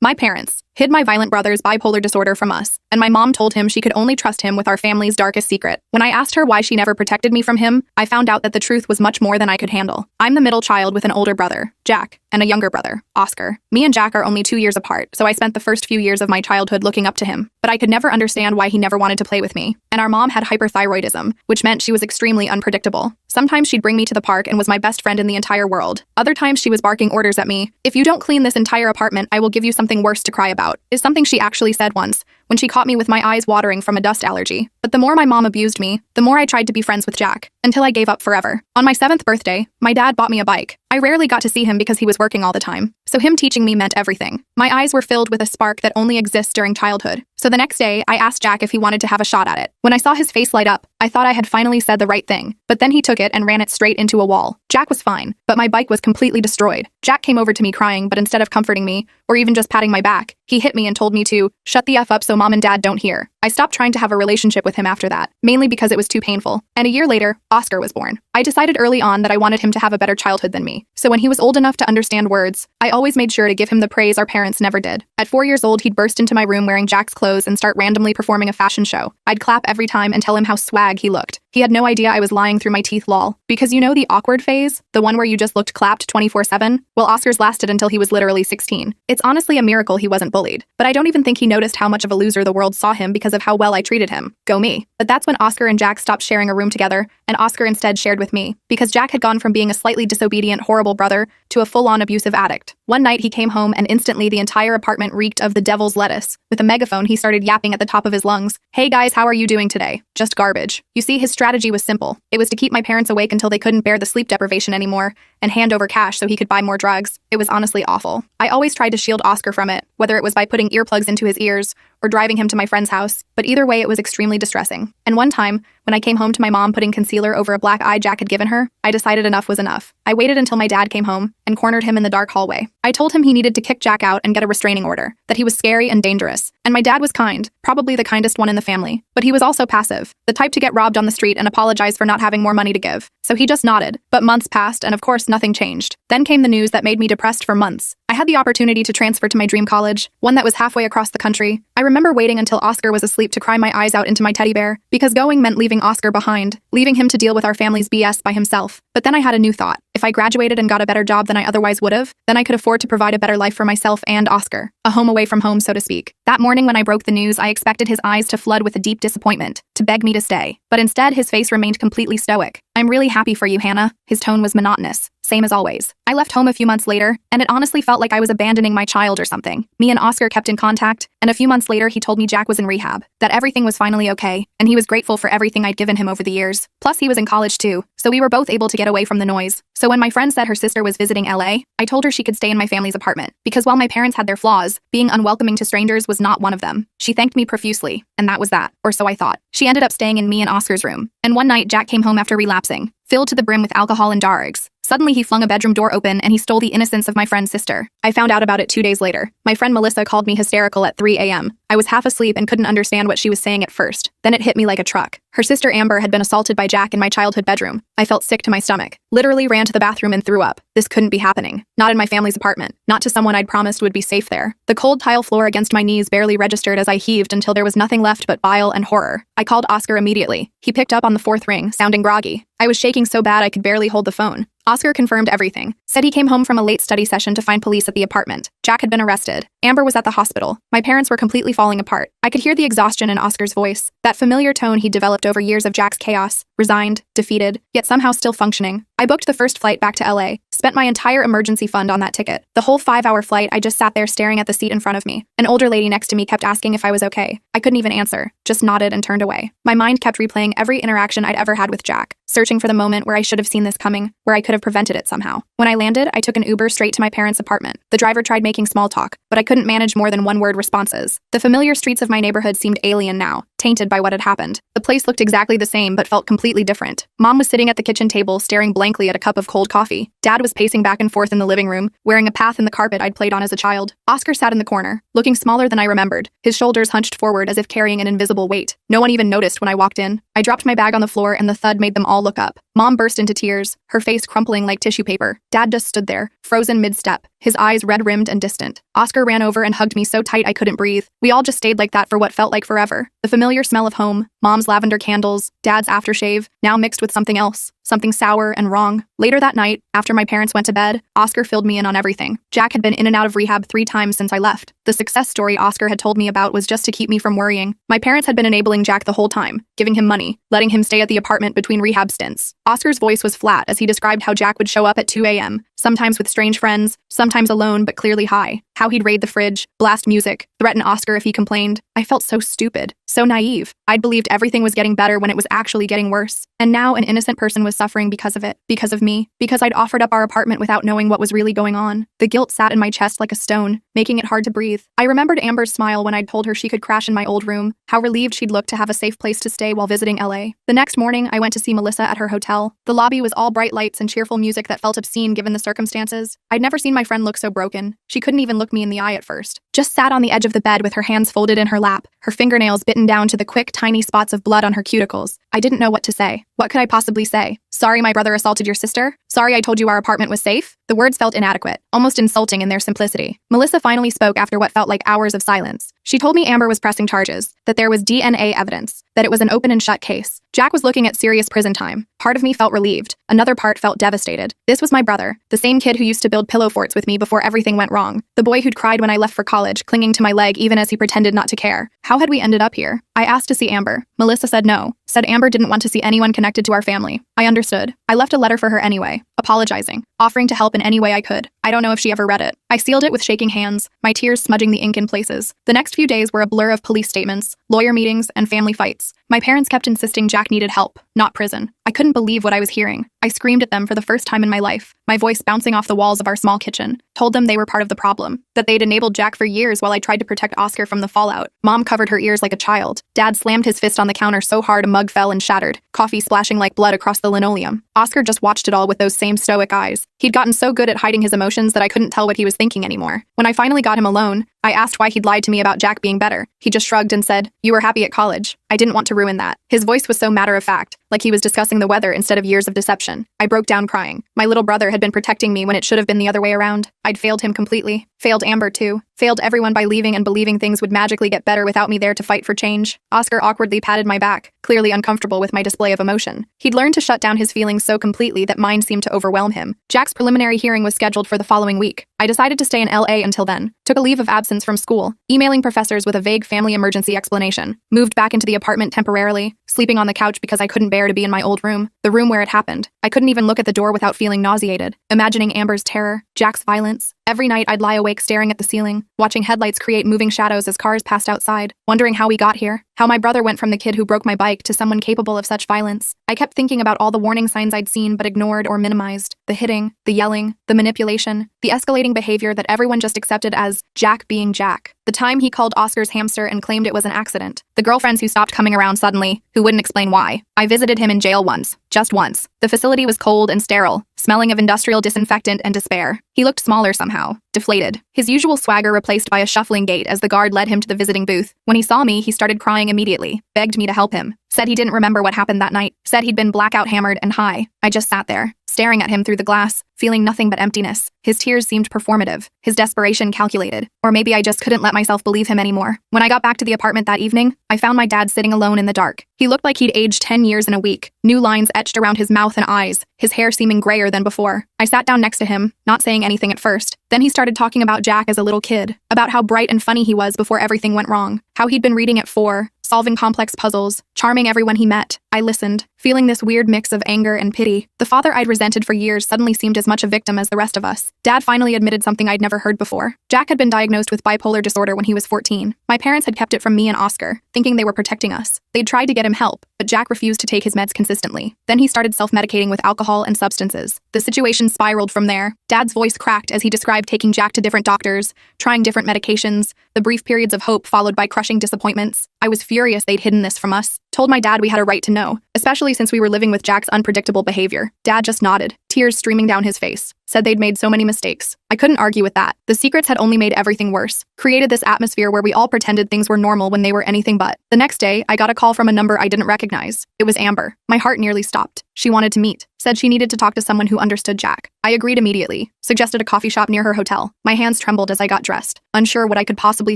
My parents hid my violent brother's bipolar disorder from us, and my mom told him she could only trust him with our family's darkest secret. When I asked her why she never protected me from him, I found out that the truth was much more than I could handle. I'm the middle child with an older brother, Jack, and a younger brother, Oscar. Me and Jack are only 2 years apart, so I spent the first few years of my childhood looking up to him. But I could never understand why he never wanted to play with me. And our mom had hyperthyroidism, which meant she was extremely unpredictable. Sometimes she'd bring me to the park and was my best friend in the entire world. Other times she was barking orders at me. If you don't clean this entire apartment, I will give you something worse to cry about, is something she actually said once, when she caught me with my eyes watering from a dust allergy. But the more my mom abused me, the more I tried to be friends with Jack, until I gave up forever. On my 7th birthday, my dad bought me a bike. I rarely got to see him because he was working all the time, so him teaching me meant everything. My eyes were filled with a spark that only exists during childhood. So the next day, I asked Jack if he wanted to have a shot at it. When I saw his face light up, I thought I had finally said the right thing, but then he took it and ran it straight into a wall. Jack was fine, but my bike was completely destroyed. Jack came over to me crying, but instead of comforting me, or even just patting my back, he hit me and told me to shut the F up so mom and dad don't hear. I stopped trying to have a relationship with him after that, mainly because it was too painful. And a year later, Oscar was born. I decided early on that I wanted him to have a better childhood than me. So when he was old enough to understand words, I always made sure to give him the praise our parents never did. At 4 years old, he'd burst into my room wearing Jack's clothes and start randomly performing a fashion show. I'd clap every time and tell him how swag he looked. He had no idea I was lying through my teeth, lol. Because you know the awkward phase? The one where you just looked clapped 24/7? Well, Oscar's lasted until he was literally 16. It's honestly a miracle he wasn't bullied. But I don't even think he noticed how much of a loser the world saw him because of how well I treated him. Go me. But that's when Oscar and Jack stopped sharing a room together, and Oscar instead shared with me. Because Jack had gone from being a slightly disobedient, horrible brother to a full-on abusive addict. One night he came home and instantly the entire apartment reeked of the devil's lettuce. With a megaphone, he started yapping at the top of his lungs. Hey guys, how are you doing today? Just garbage. You see, his strategy was simple. It was to keep my parents awake until they couldn't bear the sleep deprivation anymore and hand over cash so he could buy more drugs. It was honestly awful. I always tried to shield Oscar from it, whether it was by putting earplugs into his ears or driving him to my friend's house, but either way it was extremely distressing. And one time, when I came home to my mom putting concealer over a black eye Jack had given her, I decided enough was enough. I waited until my dad came home and cornered him in the dark hallway. I told him he needed to kick Jack out and get a restraining order, that he was scary and dangerous. And my dad was kind, probably the kindest one in the family, but he was also passive, the type to get robbed on the street and apologize for not having more money to give. So he just nodded. But months passed and of course nothing changed. Then came the news that made me depressed for months. I had the opportunity to transfer to my dream college, one that was halfway across the country. I remember waiting until Oscar was asleep to cry my eyes out into my teddy bear, because going meant leaving Oscar behind, leaving him to deal with our family's BS by himself. But then I had a new thought. If I graduated and got a better job than I otherwise would have, then I could afford to provide a better life for myself and Oscar. A home away from home, so to speak. That morning when I broke the news, I expected his eyes to flood with a deep disappointment, to beg me to stay. But instead, his face remained completely stoic. I'm really happy for you, Hannah. His tone was monotonous. Same as always. I left home a few months later, and it honestly felt like I was abandoning my child or something. Me and Oscar kept in contact, and a few months later he told me Jack was in rehab, that everything was finally okay, and he was grateful for everything I'd given him over the years. Plus he was in college too, so we were both able to get away from the noise. So when my friend said her sister was visiting LA, I told her she could stay in my family's apartment, because while my parents had their flaws, being unwelcoming to strangers was not one of them. She thanked me profusely, and that was that, or so I thought. She ended up staying in me and Oscar's room, and one night Jack came home after relapsing, filled to the brim with alcohol and drugs. Suddenly he flung a bedroom door open and he stole the innocence of my friend's sister. I found out about it 2 days later. My friend Melissa called me hysterical at 3 a.m. I was half asleep and couldn't understand what she was saying at first. Then it hit me like a truck. Her sister Amber had been assaulted by Jack in my childhood bedroom. I felt sick to my stomach. Literally ran to the bathroom and threw up. This couldn't be happening. Not in my family's apartment. Not to someone I'd promised would be safe there. The cold tile floor against my knees barely registered as I heaved until there was nothing left but bile and horror. I called Oscar immediately. He picked up on the 4th ring, sounding groggy. I was shaking so bad I could barely hold the phone. Oscar confirmed everything. Said he came home from a late study session to find police at the apartment. Jack had been arrested. Amber was at the hospital. My parents were completely falling apart. I could hear the exhaustion in Oscar's voice. That familiar tone he'd developed over years of Jack's chaos. Resigned, defeated, yet somehow still functioning. I booked the first flight back to LA. Spent my entire emergency fund on that ticket. The whole 5-hour flight, I just sat there staring at the seat in front of me. An older lady next to me kept asking if I was okay. I couldn't even answer. Just nodded and turned away. My mind kept replaying every interaction I'd ever had with Jack, searching for the moment where I should have seen this coming, where I could have prevented it somehow. When I landed, I took an Uber straight to my parents' apartment. The driver tried making small talk, but I couldn't manage more than one-word responses. The familiar streets of my neighborhood seemed alien now, tainted by what had happened. The place looked exactly the same but felt completely different. Mom was sitting at the kitchen table staring blankly at a cup of cold coffee. Dad was pacing back and forth in the living room, wearing a path in the carpet I'd played on as a child. Oscar sat in the corner, looking smaller than I remembered, his shoulders hunched forward as if carrying an invisible weight. No one even noticed when I walked in. I dropped my bag on the floor and the thud made them all look up. Mom burst into tears, her face crumpling like tissue paper. Dad just stood there, frozen mid-step, his eyes red-rimmed and distant. Oscar ran over and hugged me so tight I couldn't breathe. We all just stayed like that for what felt like forever. The familiar smell of home, Mom's lavender candles, Dad's aftershave, now mixed with something else, something sour and wrong. Later that night, after my parents went to bed, Oscar filled me in on everything. Jack had been in and out of rehab 3 times since I left. The success story Oscar had told me about was just to keep me from worrying. My parents had been enabling Jack the whole time, giving him money, letting him stay at the apartment between rehab stints. Oscar's voice was flat as he described how Jack would show up at 2 a.m., sometimes with strange friends, sometimes alone but clearly high. How he'd raid the fridge, blast music, threaten Oscar if he complained. I felt so stupid, so naive. I'd believed everything was getting better when it was actually getting worse. And now an innocent person was suffering because of it, because of me, because I'd offered up our apartment without knowing what was really going on. The guilt sat in my chest like a stone, making it hard to breathe. I remembered Amber's smile when I'd told her she could crash in my old room, how relieved she'd looked to have a safe place to stay while visiting LA. The next morning, I went to see Melissa at her hotel. The lobby was all bright lights and cheerful music that felt obscene given the circumstances. I'd never seen my friend look so broken. She couldn't even look me in the eye at first. Just sat on the edge of the bed with her hands folded in her lap, her fingernails bitten down to the quick, tiny spots of blood on her cuticles. I didn't know what to say. What could I possibly say? Sorry my brother assaulted your sister? Sorry I told you our apartment was safe? The words felt inadequate, almost insulting in their simplicity. Melissa finally spoke after what felt like hours of silence. She told me Amber was pressing charges, that there was DNA evidence, that it was an open and shut case. Jack was looking at serious prison time. Part of me felt relieved. Another part felt devastated. This was my brother, the same kid who used to build pillow forts with me before everything went wrong. The boy who'd cried when I left for college, clinging to my leg even as he pretended not to care. How had we ended up here? I asked to see Amber. Melissa said no. Said Amber didn't want to see anyone connected to our family. I understood. I left a letter for her anyway, apologizing, offering to help in any way I could. I don't know if she ever read it. I sealed it with shaking hands, my tears smudging the ink in places. The next few days were a blur of police statements, lawyer meetings, and family fights. My parents kept insisting Jack needed help, not prison. I couldn't believe what I was hearing. I screamed at them for the first time in my life, my voice bouncing off the walls of our small kitchen. Told them they were part of the problem, that they'd enabled Jack for years while I tried to protect Oscar from the fallout. Mom covered her ears like a child. Dad slammed his fist on the counter so hard a mug fell and shattered, coffee splashing like blood across the linoleum. Oscar just watched it all with those same stoic eyes. He'd gotten so good at hiding his emotions that I couldn't tell what he was thinking anymore. When I finally got him alone, I asked why he'd lied to me about Jack being better. He just shrugged and said, "You were happy at college." I didn't want to ruin that. His voice was so matter-of-fact, like he was discussing the weather instead of years of deception. I broke down crying. My little brother had been protecting me when it should have been the other way around. I'd failed him completely. Failed Amber too. Failed everyone by leaving and believing things would magically get better without me there to fight for change. Oscar awkwardly patted my back, clearly uncomfortable with my display of emotion. He'd learned to shut down his feelings so completely that mine seemed to overwhelm him. Jack's preliminary hearing was scheduled for the following week. I decided to stay in LA until then. Took a leave of absence from school, emailing professors with a vague family emergency explanation. Moved back into the apartment temporarily, sleeping on the couch because I couldn't bear to be in my old room, the room where it happened. I couldn't even look at the door without feeling nauseated, imagining Amber's terror, Jack's violence. Every night I'd lie awake staring at the ceiling, watching headlights create moving shadows as cars passed outside, wondering how we got here, how my brother went from the kid who broke my bike to someone capable of such violence. I kept thinking about all the warning signs I'd seen but ignored or minimized, the hitting, the yelling, the manipulation, the escalating behavior that everyone just accepted as Jack being Jack. The time he called Oscar's hamster and claimed it was an accident. The girlfriends who stopped coming around suddenly, who wouldn't explain why. I visited him in jail once, just once. The facility was cold and sterile, smelling of industrial disinfectant and despair. He looked smaller somehow, deflated. His usual swagger replaced by a shuffling gait as the guard led him to the visiting booth. When he saw me, he started crying immediately, begged me to help him. Said he didn't remember what happened that night. Said he'd been blackout hammered and high. I just sat there, staring at him through the glass, feeling nothing but emptiness. His tears seemed performative, his desperation calculated. Or maybe I just couldn't let myself believe him anymore. When I got back to the apartment that evening, I found my dad sitting alone in the dark. He looked like he'd aged 10 years in a week, new lines etched around his mouth and eyes, his hair seeming grayer than before. I sat down next to him, not saying anything at first. Then he started talking about Jack as a little kid, about how bright and funny he was before everything went wrong, how he'd been reading at 4, solving complex puzzles, charming everyone he met. I listened, feeling this weird mix of anger and pity. The father I'd resented for years suddenly seemed as much a victim as the rest of us. Dad finally admitted something I'd never heard before. Jack had been diagnosed with bipolar disorder when he was 14. My parents had kept it from me and Oscar, thinking they were protecting us. They'd tried to get him help, but Jack refused to take his meds consistently. Then he started self-medicating with alcohol and substances. The situation spiraled from there. Dad's voice cracked as he described taking Jack to different doctors, trying different medications, the brief periods of hope followed by crushing disappointments. I was furious they'd hidden this from us. Told my dad we had a right to know, especially since we were living with Jack's unpredictable behavior. Dad just nodded, tears streaming down his face. Said they'd made so many mistakes. I couldn't argue with that. The secrets had only made everything worse, created this atmosphere where we all pretended things were normal when they were anything but. The next day, I got a call from a number I didn't recognize. It was Amber. My heart nearly stopped. She wanted to meet, said she needed to talk to someone who understood Jack. I agreed immediately, suggested a coffee shop near her hotel. My hands trembled as I got dressed, unsure what I could possibly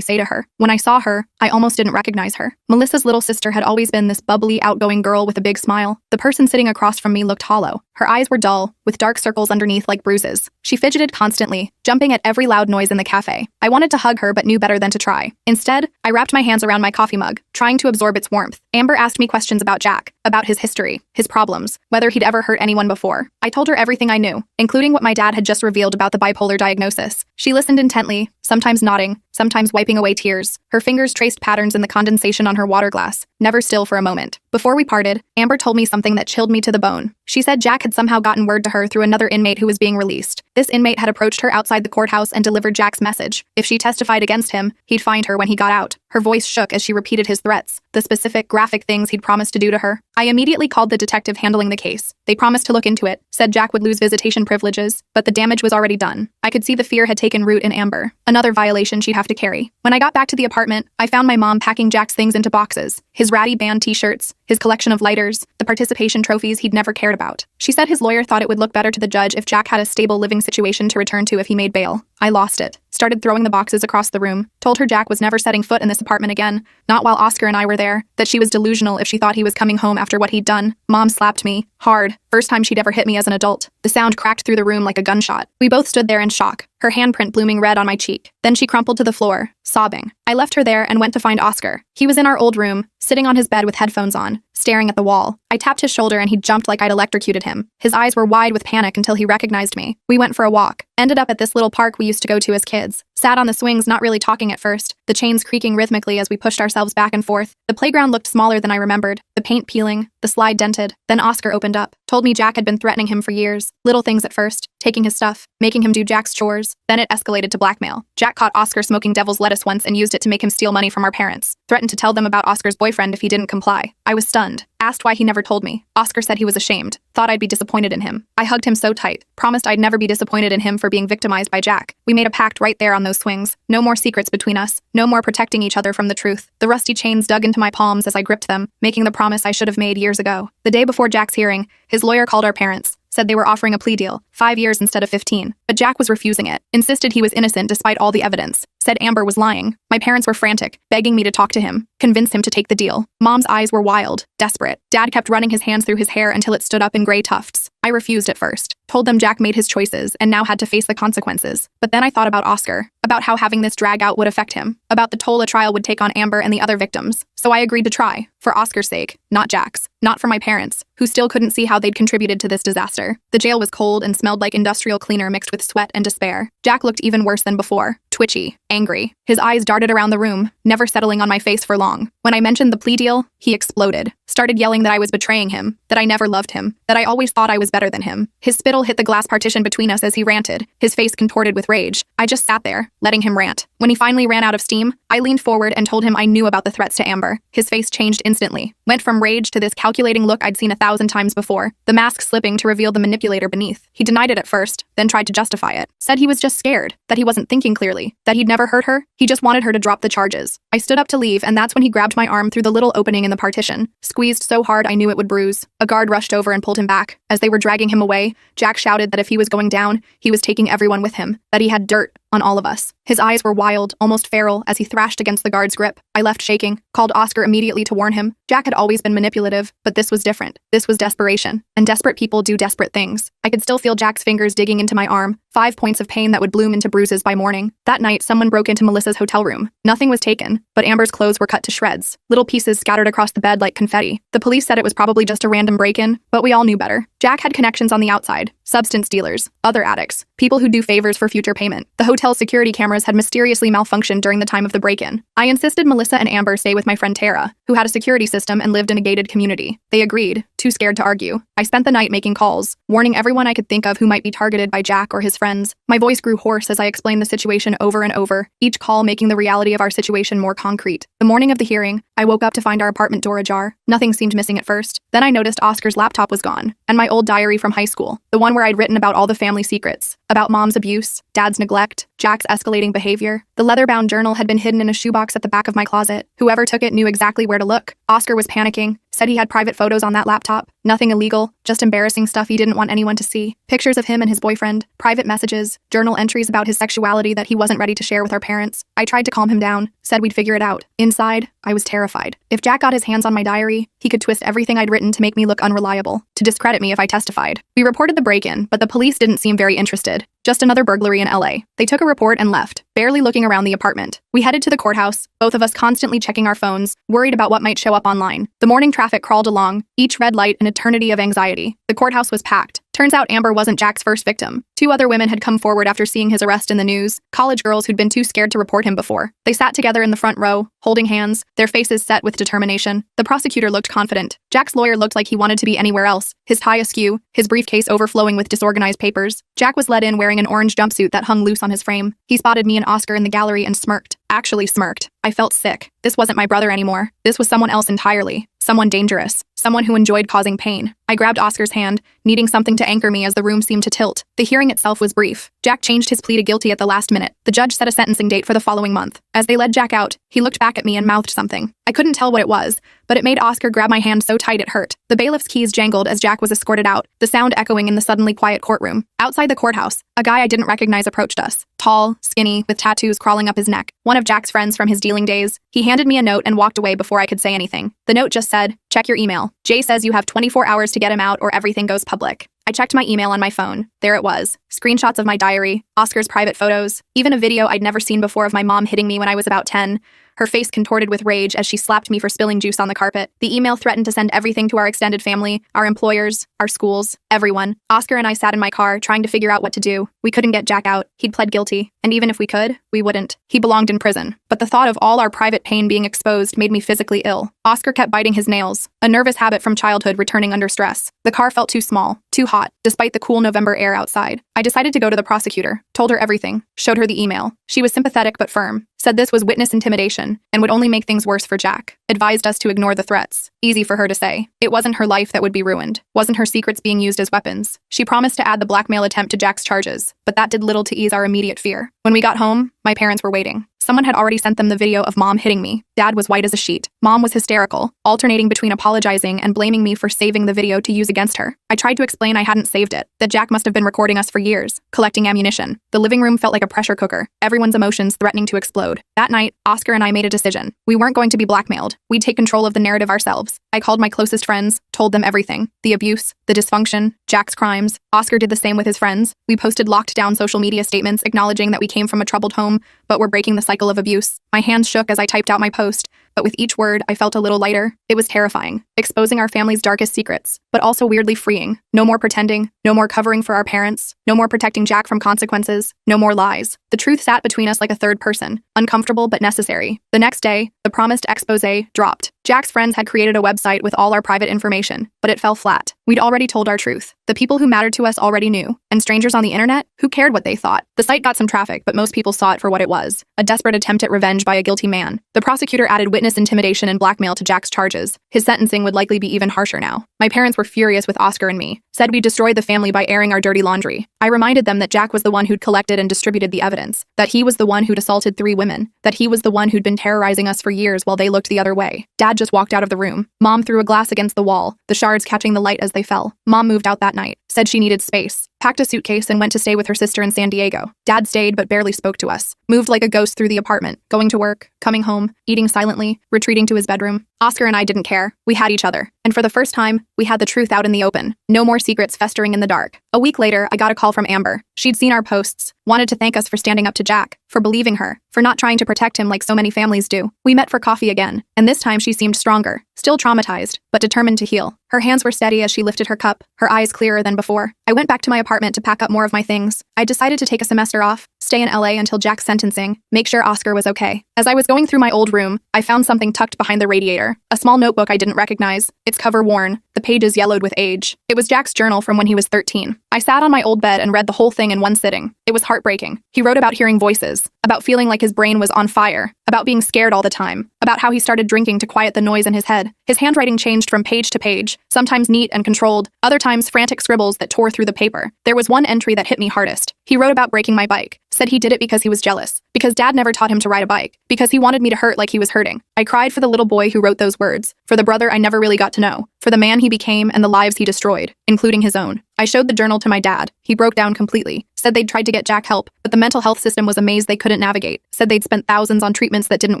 say to her. When I saw her, I almost didn't recognize her. Melissa's little sister had always been this bubbly, outgoing girl with a big smile. The person sitting across from me looked hollow. Her eyes were dull, with dark circles underneath like bruises. She fidgeted constantly, jumping at every loud noise in the cafe. I wanted to hug her but knew better than to try. Instead, I wrapped my hands around my coffee mug, trying to absorb its warmth. Amber asked me questions about Jack, about his history, his problems, whether he'd ever hurt anyone before. I told her everything I knew, including what my dad had just revealed about the bipolar diagnosis. She listened intently, sometimes nodding, sometimes wiping away tears. Her fingers traced patterns in the condensation on her water glass, never still for a moment. Before we parted, Amber told me something that chilled me to the bone. She said Jack had somehow gotten word to her through another inmate who was being released. This inmate had approached her outside the courthouse and delivered Jack's message. If she testified against him, he'd find her when he got out. Her voice shook as she repeated his threats, the specific, graphic things he'd promised to do to her. I immediately called the detective handling the case. They promised to look into it, said Jack would lose visitation privileges, but the damage was already done. I could see the fear had taken root in Amber, another violation she'd have to carry. When I got back to the apartment, I found my mom packing Jack's things into boxes. His ratty band t-shirts, his collection of lighters, the participation trophies he'd never cared about. She said his lawyer thought it would look better to the judge if Jack had a stable living situation to return to if he made bail. I lost it. Started throwing the boxes across the room, told her Jack was never setting foot in this apartment again, not while Oscar and I were there, that she was delusional if she thought he was coming home after what he'd done. Mom slapped me, hard, first time she'd ever hit me as an adult. The sound cracked through the room like a gunshot. We both stood there in shock, her handprint blooming red on my cheek. Then she crumpled to the floor, sobbing. I left her there and went to find Oscar. He was in our old room, sitting on his bed with headphones on, staring at the wall. I tapped his shoulder and he jumped like I'd electrocuted him. His eyes were wide with panic until he recognized me. We went for a walk, ended up at this little park we used to go to as kids. Sat on the swings, not really talking at first, the chains creaking rhythmically as we pushed ourselves back and forth. The playground looked smaller than I remembered, the paint peeling, the slide dented. Then Oscar opened up, told me Jack had been threatening him for years. Little things at first, taking his stuff, making him do Jack's chores. Then it escalated to blackmail. Jack caught Oscar smoking devil's lettuce once and used it to make him steal money from our parents. Threatened to tell them about Oscar's boyfriend if he didn't comply. I was stunned. Asked why he never told me. Oscar said he was ashamed. Thought I'd be disappointed in him. I hugged him so tight. Promised I'd never be disappointed in him for being victimized by Jack. We made a pact right there on those swings. No more secrets between us. No more protecting each other from the truth. The rusty chains dug into my palms as I gripped them, making the promise I should have made years ago. The day before Jack's hearing, his lawyer called our parents. Said they were offering a plea deal, 5 years instead of 15. But Jack was refusing it. Insisted he was innocent despite all the evidence. Said Amber was lying. My parents were frantic, begging me to talk to him, convince him to take the deal. Mom's eyes were wild, desperate. Dad kept running his hands through his hair until it stood up in gray tufts. I refused at first. Told them Jack made his choices and now had to face the consequences. But then I thought about Oscar, about how having this drag out would affect him, about the toll a trial would take on Amber and the other victims. So I agreed to try, for Oscar's sake, not Jack's, not for my parents, who still couldn't see how they'd contributed to this disaster. The jail was cold and smelled like industrial cleaner mixed with sweat and despair. Jack looked even worse than before, twitchy, angry. His eyes darted around the room, never settling on my face for long. When I mentioned the plea deal, he exploded. Started yelling that I was betraying him, that I never loved him, that I always thought I was better than him. His spittle hit the glass partition between us as he ranted, his face contorted with rage. I just sat there, letting him rant. When he finally ran out of steam, I leaned forward and told him I knew about the threats to Amber. His face changed instantly, went from rage to this calculating look I'd seen 1,000 times before, the mask slipping to reveal the manipulator beneath. He denied it at first, then tried to justify it. Said he was just scared, that he wasn't thinking clearly, that he'd never hurt her. He just wanted her to drop the charges. I stood up to leave, and that's when he grabbed my arm through the little opening in the partition, squeezed so hard I knew it would bruise. A guard rushed over and pulled him back. As they were dragging him away, Jack shouted that if he was going down, he was taking everyone with him, that he had dirt on all of us. His eyes were wild, almost feral, as he thrashed against the guard's grip. I left shaking, called Oscar immediately to warn him. Jack had always been manipulative, but this was different. This was desperation, and desperate people do desperate things. I could still feel Jack's fingers digging into my arm, 5 points of pain that would bloom into bruises by morning. That night, someone broke into Melissa's hotel room. Nothing was taken, but Amber's clothes were cut to shreds, little pieces scattered across the bed like confetti. The police said it was probably just a random break-in, but we all knew better. Jack had connections on the outside, substance dealers, other addicts, people who do favors for future payment. The hotel's security cameras had mysteriously malfunctioned during the time of the break-in. I insisted Melissa and Amber stay with my friend Tara, who had a security system and lived in a gated community. They agreed, too scared to argue. I spent the night making calls, warning everyone I could think of who might be targeted by Jack or his friends. My voice grew hoarse as I explained the situation over and over, each call making the reality of our situation more concrete. The morning of the hearing, I woke up to find our apartment door ajar. Nothing seemed missing at first. Then I noticed Oscar's laptop was gone, and my old diary from high school, the one where I'd written about all the family secrets, about mom's abuse, dad's neglect, Jack's escalating behavior. The leather-bound journal had been hidden in a shoebox at the back of my closet. Whoever took it knew exactly where to look. Oscar was panicking, said he had private photos on that laptop. Nothing illegal, just embarrassing stuff he didn't want anyone to see. Pictures of him and his boyfriend, private messages, journal entries about his sexuality that he wasn't ready to share with our parents. I tried to calm him down, said we'd figure it out. Inside, I was terrified. If Jack got his hands on my diary, he could twist everything I'd written to make me look unreliable, to discredit me if I testified. We reported the break-in, but the police didn't seem very interested. Just another burglary in LA. They took a report and left, barely looking around the apartment. We headed to the courthouse, both of us constantly checking our phones, worried about what might show up online. The morning traffic crawled along, each red light an eternity of anxiety. The courthouse was packed. Turns out Amber wasn't Jack's first victim. 2 other women had come forward after seeing his arrest in the news, college girls who'd been too scared to report him before. They sat together in the front row, holding hands, their faces set with determination. The prosecutor looked confident. Jack's lawyer looked like he wanted to be anywhere else, his tie askew, his briefcase overflowing with disorganized papers. Jack was led in wearing an orange jumpsuit that hung loose on his frame. He spotted me and Oscar in the gallery and smirked. Actually smirked. I felt sick. This wasn't my brother anymore. This was someone else entirely. Someone dangerous. Someone who enjoyed causing pain. I grabbed Oscar's hand, needing something to anchor me as the room seemed to tilt. The hearing itself was brief. Jack changed his plea to guilty at the last minute. The judge set a sentencing date for the following month. As they led Jack out, he looked back at me and mouthed something. I couldn't tell what it was, but it made Oscar grab my hand so tight it hurt. The bailiff's keys jangled as Jack was escorted out, the sound echoing in the suddenly quiet courtroom. Outside the courthouse, a guy I didn't recognize approached us. Tall, skinny, with tattoos crawling up his neck. One of Jack's friends from his dealing days. He handed me a note and walked away before I could say anything. The note just said, "Check your email. Jay says you have 24 hours to get him out or everything goes public." I checked my email on my phone. There it was. Screenshots of my diary, Oscar's private photos, even a video I'd never seen before of my mom hitting me when I was about 10. Her face contorted with rage as she slapped me for spilling juice on the carpet. The email threatened to send everything to our extended family, our employers, our schools, everyone. Oscar and I sat in my car, trying to figure out what to do. We couldn't get Jack out. He'd pled guilty. And even if we could, we wouldn't. He belonged in prison. But the thought of all our private pain being exposed made me physically ill. Oscar kept biting his nails, a nervous habit from childhood returning under stress. The car felt too small, too hot, despite the cool November air outside. I decided to go to the prosecutor, told her everything, showed her the email. She was sympathetic but firm, said this was witness intimidation and would only make things worse for Jack, advised us to ignore the threats. Easy for her to say. It wasn't her life that would be ruined, wasn't her secrets being used as weapons. She promised to add the blackmail attempt to Jack's charges, but that did little to ease our immediate fear. When we got home, my parents were waiting. Someone had already sent them the video of Mom hitting me. Dad was white as a sheet. Mom was hysterical, alternating between apologizing and blaming me for saving the video to use against her. I tried to explain I hadn't saved it, that Jack must have been recording us for years, collecting ammunition. The living room felt like a pressure cooker, everyone's emotions threatening to explode. That night, Oscar and I made a decision. We weren't going to be blackmailed. We'd take control of the narrative ourselves. I called my closest friends, told them everything. The abuse, the dysfunction, Jack's crimes. Oscar did the same with his friends. We posted locked-down social media statements acknowledging that we came from a troubled home, but were breaking the cycle of abuse. My hands shook as I typed out my post, but with each word, I felt a little lighter. It was terrifying, exposing our family's darkest secrets, but also weirdly freeing. No more pretending, no more covering for our parents, no more protecting Jack from consequences, no more lies. The truth sat between us like a third person, uncomfortable but necessary. The next day, the promised expose dropped. Jack's friends had created a website with all our private information, but it fell flat. We'd already told our truth. The people who mattered to us already knew, and strangers on the internet, who cared what they thought? The site got some traffic, but most people saw it for what it was, a desperate attempt at revenge by a guilty man. The prosecutor added witness intimidation and blackmail to Jack's charges. His sentencing would likely be even harsher now. My parents were furious with Oscar and me, said we destroyed the family by airing our dirty laundry. I reminded them that Jack was the one who'd collected and distributed the evidence, that he was the one who'd assaulted 3 women, that he was the one who'd been terrorizing us for years while they looked the other way. Dad just walked out of the room. Mom threw a glass against the wall, the shards catching the light as they fell. Mom moved out that night, said she needed space, packed a suitcase and went to stay with her sister in San Diego. Dad stayed but barely spoke to us, moved like a ghost through the apartment, going to work, coming home, eating silently, retreating to his bedroom. Oscar and I didn't care. We had each other. And for the first time, we had the truth out in the open. No more secrets festering in the dark. A week later, I got a call from Amber. She'd seen our posts, wanted to thank us for standing up to Jack, for believing her, for not trying to protect him like so many families do. We met for coffee again, and this time she seemed stronger, still traumatized, but determined to heal. Her hands were steady as she lifted her cup, her eyes clearer than before. I went back to my apartment to pack up more of my things. I decided to take a semester off, stay in LA until Jack's sentencing, make sure Oscar was okay. As I was going through my old room, I found something tucked behind the radiator, a small notebook I didn't recognize, its cover worn, the pages yellowed with age. It was Jack's journal from when he was 13. I sat on my old bed and read the whole thing in one sitting. It was heartbreaking. He wrote about hearing voices, about feeling like his brain was on fire, about being scared all the time, about how he started drinking to quiet the noise in his head. His handwriting changed from page to page, sometimes neat and controlled, other times frantic scribbles that tore through the paper. There was one entry that hit me hardest. He wrote about breaking my bike, said he did it because he was jealous, because Dad never taught him to ride a bike, because he wanted me to hurt like he was hurting. I cried for the little boy who wrote those words, for the brother I never really got to know, for the man he became and the lives he destroyed, including his own. I showed the journal to my dad. He broke down completely, said they'd tried to get Jack help, but the mental health system was a maze they couldn't navigate, said they'd spent thousands on treatments that didn't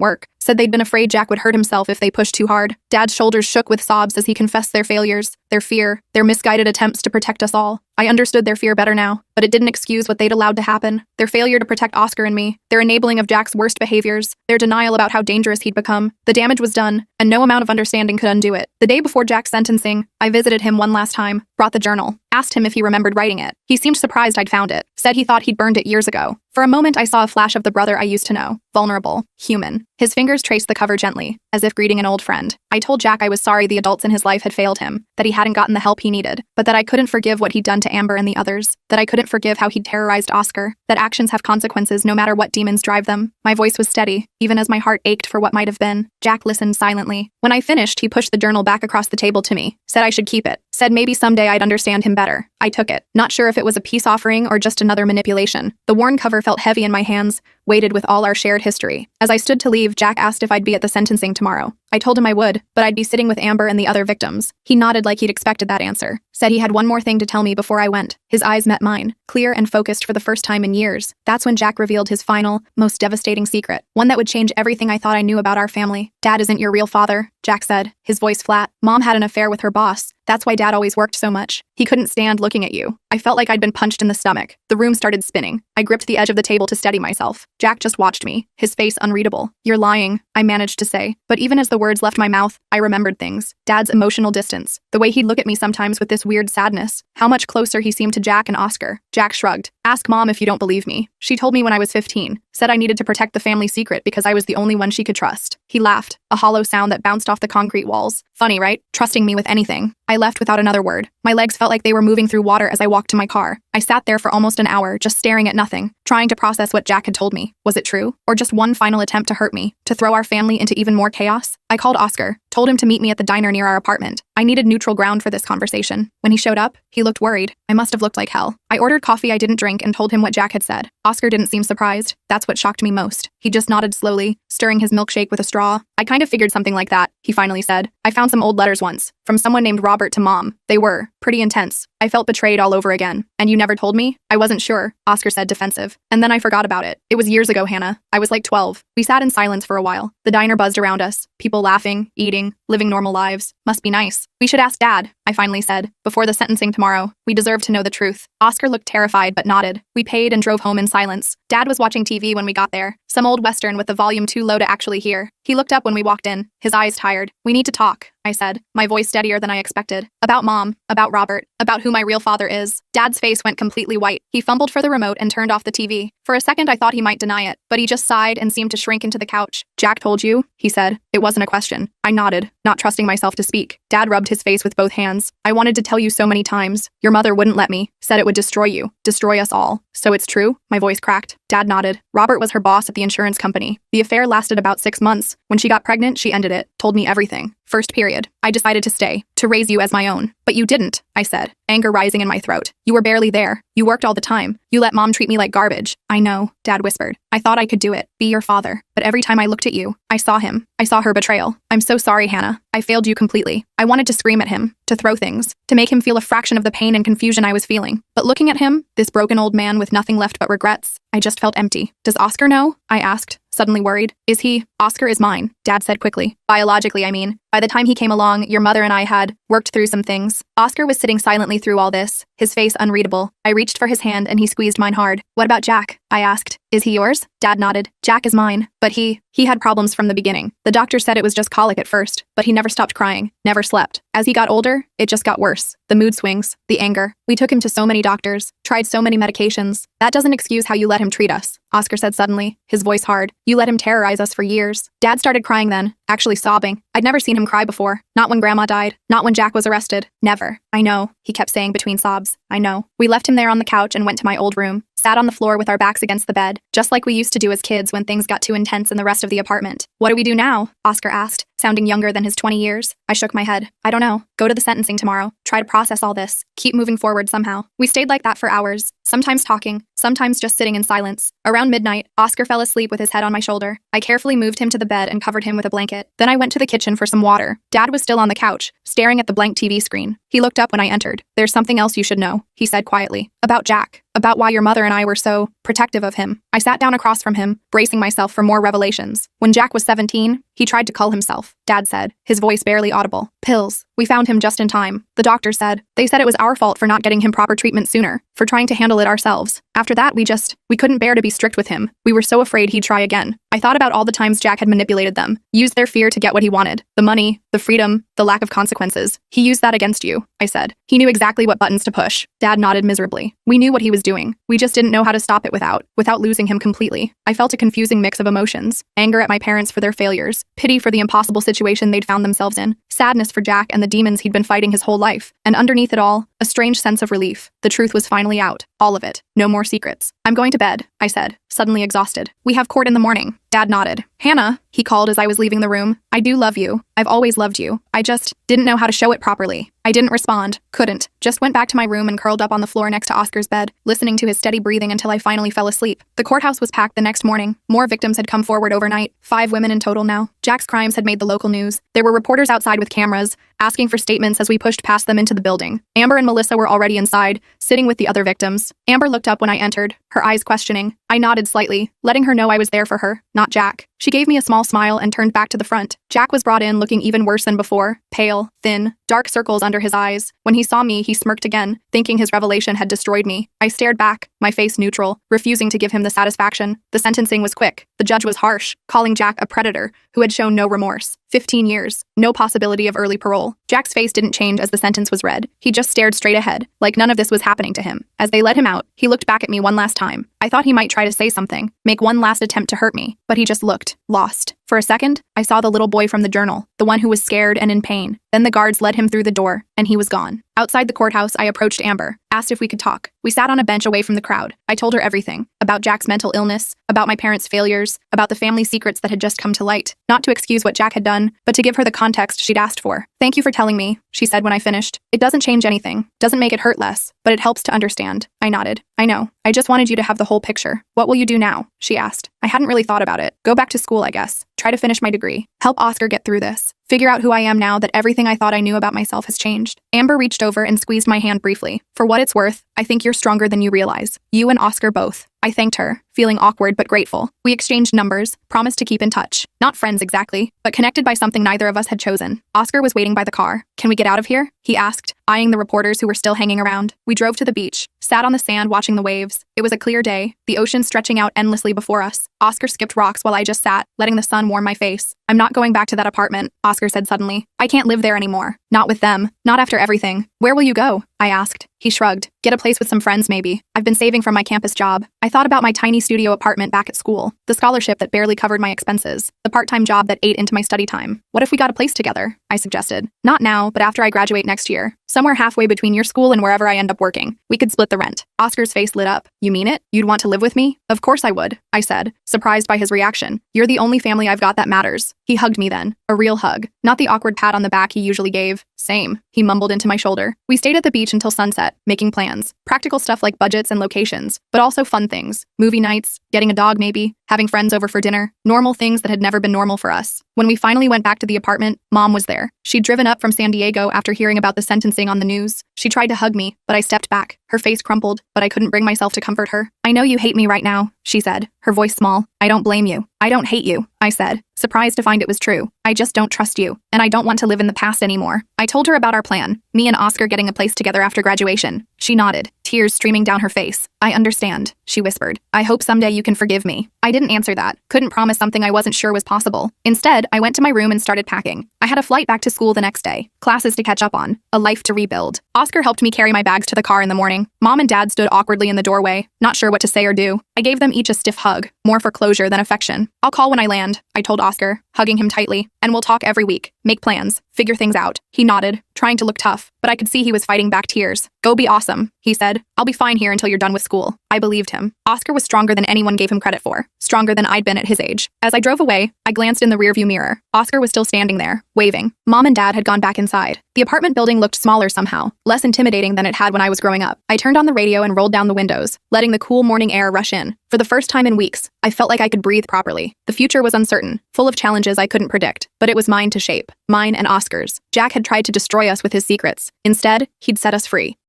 work, said they'd been afraid Jack would hurt himself if they pushed too hard. Dad's shoulders shook with sobs as he confessed their failures, their fear, their misguided attempts to protect us all. I understood their fear better now, but it didn't excuse what they'd allowed to happen. Their failure to protect Oscar and me, their enabling of Jack's worst behaviors, their denial about how dangerous he'd become. The damage was done, and no amount of understanding could undo it. The day before Jack's sentencing, I visited him one last time, brought the journal, asked him if he remembered writing it. He seemed surprised I'd found it, said he thought he'd burned it years ago. For a moment I saw a flash of the brother I used to know, vulnerable, human. His fingers traced the cover gently, as if greeting an old friend. I told Jack I was sorry the adults in his life had failed him, that he hadn't gotten the help he needed, but that I couldn't forgive what he'd done to Amber and the others, that I couldn't forgive how he'd terrorized Oscar, that actions have consequences no matter what demons drive them. My voice was steady, even as my heart ached for what might have been. Jack listened silently. When I finished, he pushed the journal back across the table to me, said I should keep it, said maybe someday I'd understand him better. I took it, not sure if it was a peace offering or just another manipulation. The worn cover felt heavy in my hands, weighted with all our shared history. As I stood to leave, Jack asked if I'd be at the sentencing tomorrow. I told him I would, but I'd be sitting with Amber and the other victims. He nodded like he'd expected that answer, said he had one more thing to tell me before I went. His eyes met mine, clear and focused for the first time in years. That's when Jack revealed his final, most devastating secret, one that would change everything I thought I knew about our family. Dad isn't your real father, Jack said, his voice flat. Mom had an affair with her boss. That's why Dad always worked so much. He couldn't stand looking at you. I felt like I'd been punched in the stomach. The room started spinning. I gripped the edge of the table to steady myself. Jack just watched me, his face unreadable. You're lying, I managed to say. But even as the words left my mouth, I remembered things. Dad's emotional distance. The way he'd look at me sometimes with this weird sadness. How much closer he seemed to Jack and Oscar. Jack shrugged. Ask Mom if you don't believe me. She told me when I was 15. Said I needed to protect the family secret because I was the only one she could trust. He laughed, a hollow sound that bounced off the concrete walls. Funny, right? Trusting me with anything. I left without another word. My legs felt like they were moving through water as I walked to my car. I sat there for almost an hour, just staring at nothing, trying to process what Jack had told me. Was it true? Or just one final attempt to hurt me, to throw our family into even more chaos? I called Oscar, told him to meet me at the diner near our apartment. I needed neutral ground for this conversation. When he showed up, he looked worried. I must have looked like hell. I ordered coffee I didn't drink and told him what Jack had said. Oscar didn't seem surprised. That's what shocked me most. He just nodded slowly, stirring his milkshake with a straw. I kind of figured something like that, he finally said. I found some old letters once, from someone named Robert to Mom. They were pretty intense. I felt betrayed all over again. And you never told me? I wasn't sure, Oscar said, defensive. And then I forgot about it. It was years ago, Hannah. I was like 12. We sat in silence for a while. The diner buzzed around us. People laughing, eating, living normal lives. Must be nice. We should ask Dad, I finally said. Before the sentencing tomorrow, we deserve to know the truth. Oscar looked terrified but nodded. We paid and drove home in silence. Dad was watching TV when we got there. Some old Western with the volume too low to actually hear. He looked up when we walked in, his eyes tired. We need to talk, I said, my voice steadier than I expected. About Mom, about Robert, about who my real father is. Dad's face went completely white. He fumbled for the remote and turned off the TV. For a second I thought he might deny it, but he just sighed and seemed to shrink into the couch. Jack told you? He said. It wasn't a question. I nodded, not trusting myself to speak. Dad rubbed his face with both hands. I wanted to tell you so many times. Your mother wouldn't let me. Said it would destroy you. Destroy us all. So it's true? My voice cracked. Dad nodded. Robert was her boss at the insurance company. The affair lasted about 6 months. When she got pregnant, she ended it. Told me everything. First period. I decided to stay, to raise you as my own. But you didn't, I said, anger rising in my throat. You were barely there. You worked all the time. You let Mom treat me like garbage. I know, Dad whispered. I thought I could do it, be your father. But every time I looked at you, I saw him. I saw her betrayal. I'm so sorry, Hannah. I failed you completely. I wanted to scream at him, to throw things, to make him feel a fraction of the pain and confusion I was feeling. But looking at him, this broken old man with nothing left but regrets, I just felt empty. Does Oscar know? I asked, suddenly worried. Is he? Oscar is mine, Dad said quickly. Biologically, I mean. By the time he came along, your mother and I had worked through some things. Oscar was sitting silently through all this, his face unreadable. I reached for his hand and he squeezed mine hard. What about Jack? I asked. Is he yours? Dad nodded. Jack is mine, but he had problems from the beginning. The doctor said it was just colic at first, but he never stopped crying, never slept. As he got older, it just got worse. The mood swings, the anger. We took him to so many doctors, tried so many medications. That doesn't excuse how you let him treat us, Oscar said suddenly, his voice hard. You let him terrorize us for years. Dad started crying then, actually sobbing. I'd never seen him cry before. Not when Grandma died, not when Jack was arrested. Never. I know, he kept saying between sobs. I know. We left him there on the couch and went to my old room. Sat on the floor with our backs against the bed, just like we used to do as kids when things got too intense in the rest of the apartment. What do we do now? Oscar asked, sounding younger than his 20 years. I shook my head. I don't know. Go to the sentencing tomorrow. Try to process all this. Keep moving forward somehow. We stayed like that for hours, sometimes talking, sometimes just sitting in silence. Around midnight, Oscar fell asleep with his head on my shoulder. I carefully moved him to the bed and covered him with a blanket. Then I went to the kitchen for some water. Dad was still on the couch, staring at the blank TV screen. He looked up when I entered. There's something else you should know, he said quietly. About Jack. About why your mother and I were so protective of him. I sat down across from him, bracing myself for more revelations. When Jack was 17, he tried to cull himself, Dad said, his voice barely audible. Pills. We found him just in time. The doctor said. They said it was our fault for not getting him proper treatment sooner, for trying to handle it ourselves. After that, we couldn't bear to be strict with him. We were so afraid he'd try again. I thought about all the times Jack had manipulated them, used their fear to get what he wanted. The money, the freedom, the lack of consequences. He used that against you, I said. He knew exactly what buttons to push. Dad nodded miserably. We knew what he was doing. We just didn't know how to stop it without losing him completely. I felt a confusing mix of emotions. Anger at my parents for their failures, pity for the impossible situation they'd found themselves in, sadness for Jack and the demons he'd been fighting his whole life, and underneath it all, a strange sense of relief. The truth was finally out. All of it. No more secrets. I'm going to bed, I said, suddenly exhausted. We have court in the morning. Dad nodded. Hannah, he called as I was leaving the room. I do love you. I've always loved you. I just didn't know how to show it properly. I didn't respond. Couldn't. Just went back to my room and curled up on the floor next to Oscar's bed, listening to his steady breathing until I finally fell asleep. The courthouse was packed the next morning. More victims had come forward overnight. 5 women in total now. Jack's crimes had made the local news. There were reporters outside with cameras, asking for statements as we pushed past them into the building. Amber and Melissa were already inside, sitting with the other victims. Amber looked up when I entered, her eyes questioning. I nodded slightly, letting her know I was there for her, not Jack. She gave me a small smile and turned back to the front. Jack was brought in looking even worse than before, pale, thin, dark circles under his eyes. When he saw me, he smirked again, thinking his revelation had destroyed me. I stared back, my face neutral, refusing to give him the satisfaction. The sentencing was quick. The judge was harsh, calling Jack a predator who had shown no remorse. 15 years. No possibility of early parole. Jack's face didn't change as the sentence was read. He just stared straight ahead, like none of this was happening to him. As they let him out, he looked back at me one last time. I thought he might try to say something, make one last attempt to hurt me, but he just looked, lost. For a second, I saw the little boy from the journal, the one who was scared and in pain. Then the guards led him through the door, and he was gone. Outside the courthouse, I approached Amber, asked if we could talk. We sat on a bench away from the crowd. I told her everything, about Jack's mental illness, about my parents' failures, about the family secrets that had just come to light. Not to excuse what Jack had done, but to give her the context she'd asked for. Thank you for telling me, she said when I finished. It doesn't change anything, doesn't make it hurt less, but it helps to understand. I nodded. I know. I just wanted you to have the whole picture. What will you do now? She asked. I hadn't really thought about it. Go back to school, I guess. Try to finish my degree. Help Oscar get through this. Figure out who I am now that everything I thought I knew about myself has changed. Amber reached over and squeezed my hand briefly. For what it's worth, I think you're stronger than you realize. You and Oscar both. I thanked her, feeling awkward but grateful. We exchanged numbers, promised to keep in touch. Not friends exactly, but connected by something neither of us had chosen. Oscar was waiting by the car. Can we get out of here? He asked, eyeing the reporters who were still hanging around. We drove to the beach, sat on the sand watching the waves. It was a clear day, the ocean stretching out endlessly before us. Oscar skipped rocks while I just sat, letting the sun warm my face. I'm not going back to that apartment, Oscar said suddenly. I can't live there anymore. Not with them. Not after everything. Where will you go? I asked. He shrugged. Get a place with some friends, maybe. I've been saving from my campus job. I thought about my tiny studio apartment back at school, the scholarship that barely covered my expenses, the part-time job that ate into my study time. What if we got a place together? I suggested. Not now, but after I graduate next year. Somewhere halfway between your school and wherever I end up working. We could split the rent. Oscar's face lit up. You mean it? You'd want to live with me? Of course I would, I said, surprised by his reaction. You're the only family I've got that matters. He hugged me then. A real hug. Not the awkward pat on the back he usually gave. Same, he mumbled into my shoulder. We stayed at the beach until sunset, making plans. Practical stuff like budgets and locations, but also fun things. Movie nights, getting a dog maybe, having friends over for dinner, normal things that had never been normal for us. When we finally went back to the apartment, Mom was there. She'd driven up from San Diego after hearing about the sentencing on the news. She tried to hug me, but I stepped back. Her face crumpled, but I couldn't bring myself to comfort her. "I know you hate me right now," she said, her voice small. "I don't blame you. I don't hate you," I said, surprised to find it was true. "I just don't trust you, and I don't want to live in the past anymore." I told her about our plan, me and Oscar getting a place together after graduation. She nodded, tears streaming down her face. "I understand," she whispered. "I hope someday you can forgive me." I didn't answer that, couldn't promise something I wasn't sure was possible. Instead, I went to my room and started packing. I had a flight back to school the next day, classes to catch up on, a life to rebuild. Oscar helped me carry my bags to the car in the morning. Mom and Dad stood awkwardly in the doorway, not sure what to say or do. I gave them each a stiff hug, more for closure than affection. "I'll call when I land," I told Oscar, hugging him tightly, "and we'll talk every week, make plans, figure things out." He nodded, trying to look tough, but I could see he was fighting back tears. "Go be awesome," he said. "I'll be fine here until you're done with school." I believed him. Oscar was stronger than anyone gave him credit for, stronger than I'd been at his age. As I drove away, I glanced in the rearview mirror. Oscar was still standing there, waving. Mom and Dad had gone back inside. The apartment building looked smaller somehow, less intimidating than it had when I was growing up. I turned on the radio and rolled down the windows, letting the cool morning air rush in. For the first time in weeks, I felt like I could breathe properly. The future was uncertain, full of challenges I couldn't predict, but it was mine to shape. Mine and Oscar's. Jack had tried to destroy us with his secrets. Instead, he'd set us free.